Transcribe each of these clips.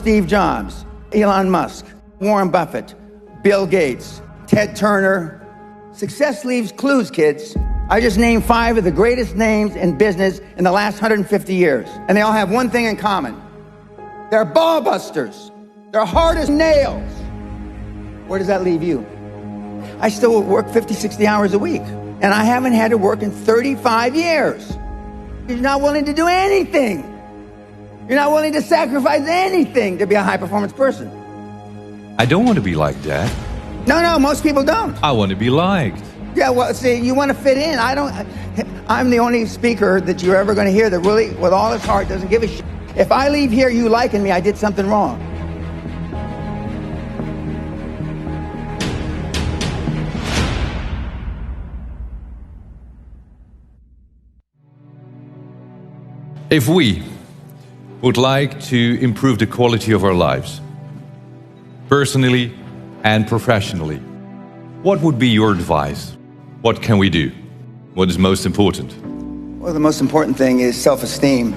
Steve Jobs, Elon Musk, Warren Buffett, Bill Gates, Ted Turner. Success leaves clues, kids. I just named 5 of the greatest names in business in the last 150 years. And they all have one thing in common. They're ball busters. They're hard as nails. Where does that leave you? I still work 50, 60 hours a week. And I haven't had to work in 35 years. You're not willing to do anything. You're not willing to sacrifice anything to be a high-performance person. I don't want to be like that. No, most people don't. I want to be liked. Yeah, well, see, you want to fit in. I'm the only speaker that you're ever going to hear that really, with all his heart, doesn't give a shit. If I leave here you liking me, I did something wrong. If we would like to improve the quality of our lives, personally and professionally, what would be your advice? What can we do? What is most important? Well, the most important thing is self-esteem.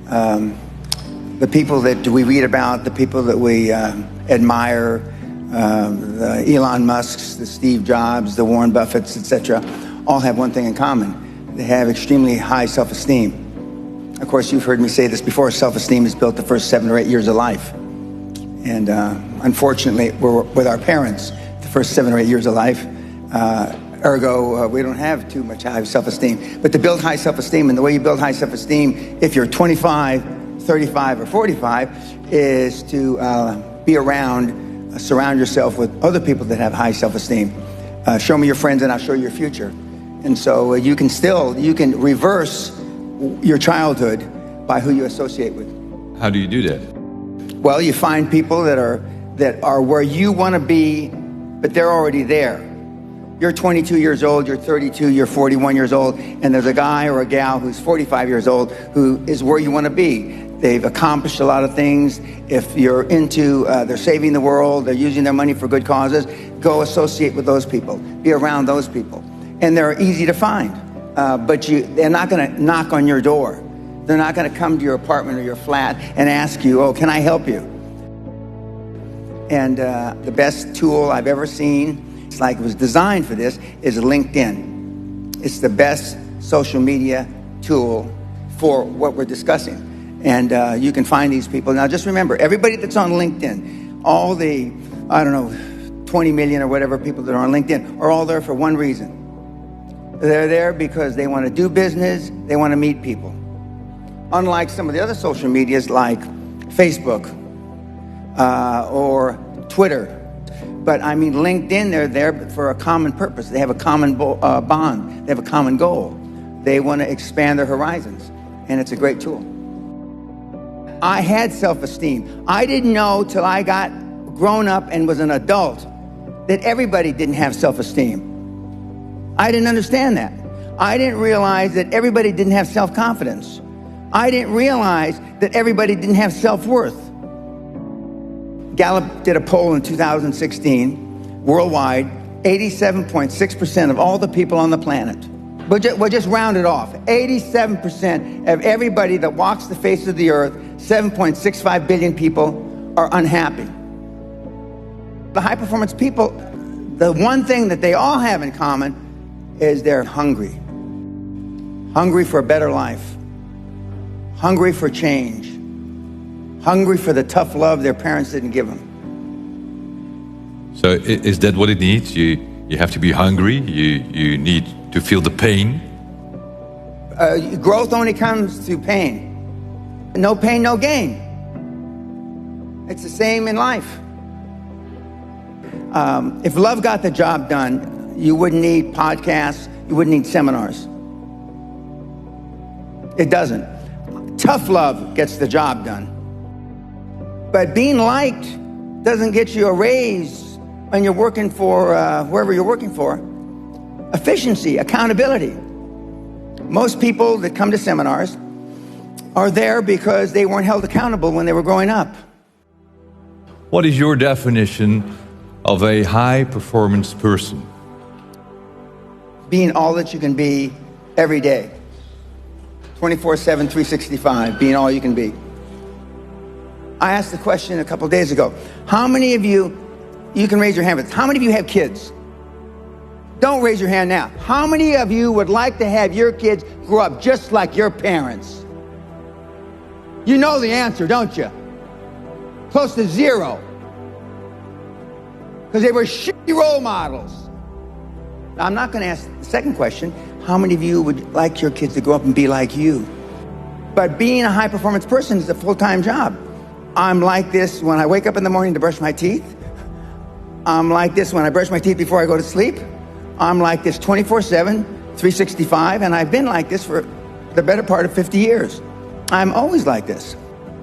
The people that we read about, the people that we admire, the Elon Musks, the Steve Jobs, the Warren Buffetts, etc., all have one thing in common. They have extremely high self-esteem. Of course, you've heard me say this before, self-esteem is built the first 7 or 8 years of life. And unfortunately, we're with our parents the first 7 or 8 years of life. Ergo, we don't have too much high self-esteem. But to build high self-esteem, and the way you build high self-esteem, if you're 25, 35, or 45, is to be around, surround yourself with other people that have high self-esteem. Show me your friends and I'll show you your future. And so you can reverse your childhood by who you associate with. How do you do that? Well, you find people that are where you want to be, but they're already there. You're 22 years old, you're 32, you're 41 years old, and there's a guy or a gal who's 45 years old who is where you want to be. They've accomplished a lot of things. If you're into, they're saving the world, they're using their money for good causes, go associate with those people. Be around those people. And they're easy to find, but they're not going to knock on your door. They're not going to come to your apartment or your flat and ask you, oh, can I help you? And the best tool I've ever seen, it's like it was designed for this, is LinkedIn. It's the best social media tool for what we're discussing. And you can find these people. Now, just remember, everybody that's on LinkedIn, all the, 20 million or whatever people that are on LinkedIn are all there for one reason. They're there because they want to do business, they want to meet people. Unlike some of the other social medias like Facebook or Twitter. But I mean, LinkedIn, they're there for a common purpose. They have a common bond. They have a common goal. They want to expand their horizons. And it's a great tool. I had self-esteem. I didn't know till I got grown up and was an adult that everybody didn't have self-esteem. I didn't understand that. I didn't realize that everybody didn't have self-confidence. I didn't realize that everybody didn't have self-worth. Gallup did a poll in 2016, worldwide, 87.6% of all the people on the planet. We'll just round it off. 87% of everybody that walks the face of the earth, 7.65 billion people, are unhappy. The high-performance people, the one thing that they all have in common is they're hungry. Hungry for a better life. Hungry for change. Hungry for the tough love their parents didn't give them. So is that what it needs? You have to be hungry. You need to feel the pain. Growth only comes through pain. No pain, no gain. It's the same in life. If love got the job done, you wouldn't need podcasts. You wouldn't need seminars. It doesn't. Tough love gets the job done. But being liked doesn't get you a raise when you're working for whoever you're working for. Efficiency, accountability. Most people that come to seminars are there because they weren't held accountable when they were growing up. What is your definition of a high-performance person? Being all that you can be every day. 24/7, 365, being all you can be. I asked the question a couple days ago. How many of you can raise your hand, but how many of you have kids? Don't raise your hand now. How many of you would like to have your kids grow up just like your parents? You know the answer, don't you? Close to zero. Because they were shitty role models. Now, I'm not going to ask the second question. How many of you would like your kids to grow up and be like you? But being a high-performance person is a full-time job. I'm like this when I wake up in the morning to brush my teeth. I'm like this when I brush my teeth before I go to sleep. I'm like this 24/7, 365, and I've been like this for the better part of 50 years. I'm always like this.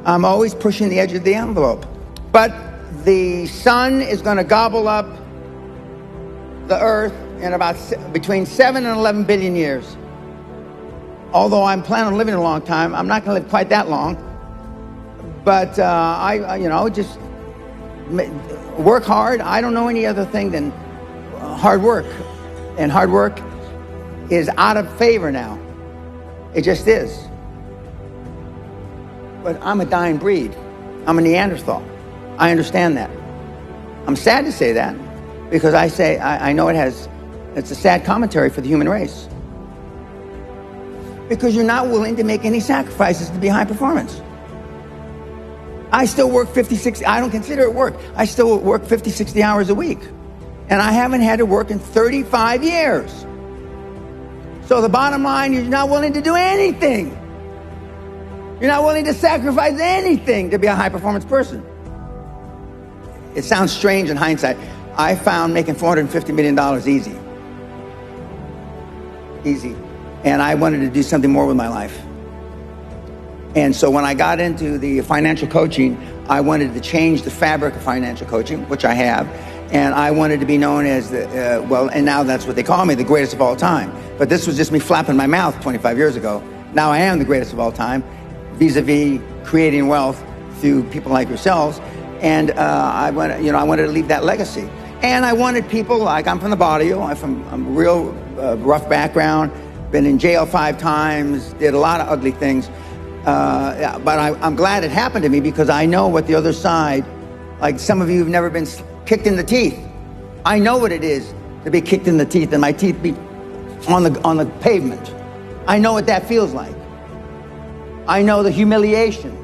I'm always pushing the edge of the envelope. But the sun is going to gobble up the earth in about between 7 and 11 billion years. Although I'm planning on living a long time, I'm not going to live quite that long. But I just work hard. I don't know any other thing than hard work. And hard work is out of favor now. It just is. But I'm a dying breed. I'm a Neanderthal. I understand that. I'm sad to say that because I know it's a sad commentary for the human race. Because you're not willing to make any sacrifices to be high performance. I still work 50, 60, I don't consider it work. I still work 50, 60 hours a week. And I haven't had to work in 35 years. So the bottom line, you're not willing to do anything. You're not willing to sacrifice anything to be a high performance person. It sounds strange in hindsight. I found making $450 million easy. Easy. And I wanted to do something more with my life. And so when I got into the financial coaching, I wanted to change the fabric of financial coaching, which I have. And I wanted to be known as and now that's what they call me, the greatest of all time. But this was just me flapping my mouth 25 years ago. Now I am the greatest of all time, vis-a-vis creating wealth through people like yourselves. And I wanted to leave that legacy. And I wanted people like, I'm from the barrio, I'm a real rough background, been in jail 5 times, did a lot of ugly things. But I'm glad it happened to me because I know what the other side, like some of you have never been kicked in the teeth. I know what it is to be kicked in the teeth and my teeth be on the pavement. I know what that feels like. I know the humiliation.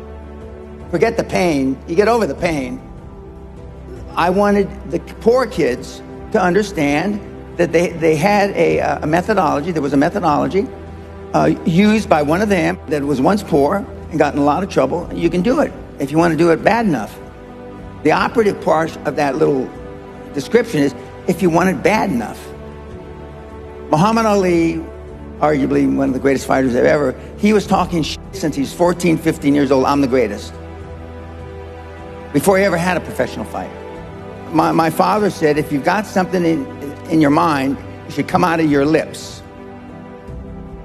Forget the pain. You get over the pain. I wanted the poor kids to understand that they had a methodology. There was a methodology used by one of them that was once poor and got in a lot of trouble. You can do it if you want to do it bad enough. The operative part of that little description is if you want it bad enough. Muhammad Ali, arguably one of the greatest fighters ever, he was talking shit since he was 14, 15 years old. I'm the greatest. Before he ever had a professional fight. My father said, if you've got something in your mind, it should come out of your lips.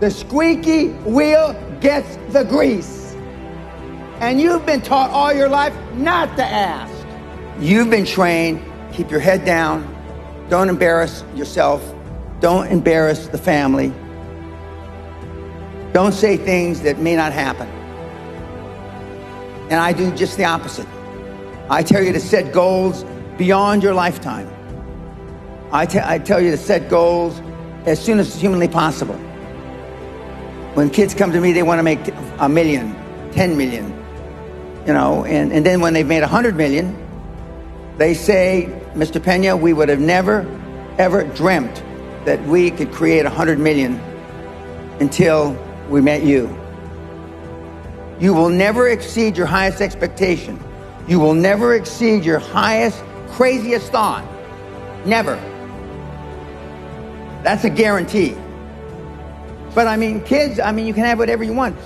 The squeaky wheel gets the grease. And you've been taught all your life not to ask. You've been trained, keep your head down, don't embarrass yourself, don't embarrass the family, don't say things that may not happen. And I do just the opposite. I tell you to set goals beyond your lifetime. I tell you to set goals as soon as humanly possible. When kids come to me, they want to make $1 million, 10 million, and then when they've made 100 million, they say, Mr. Pena, we would have never, ever dreamt that we could create 100 million until we met you. You will never exceed your highest expectation. You will never exceed your highest, craziest thought. Never. That's a guarantee. But kids, you can have whatever you want.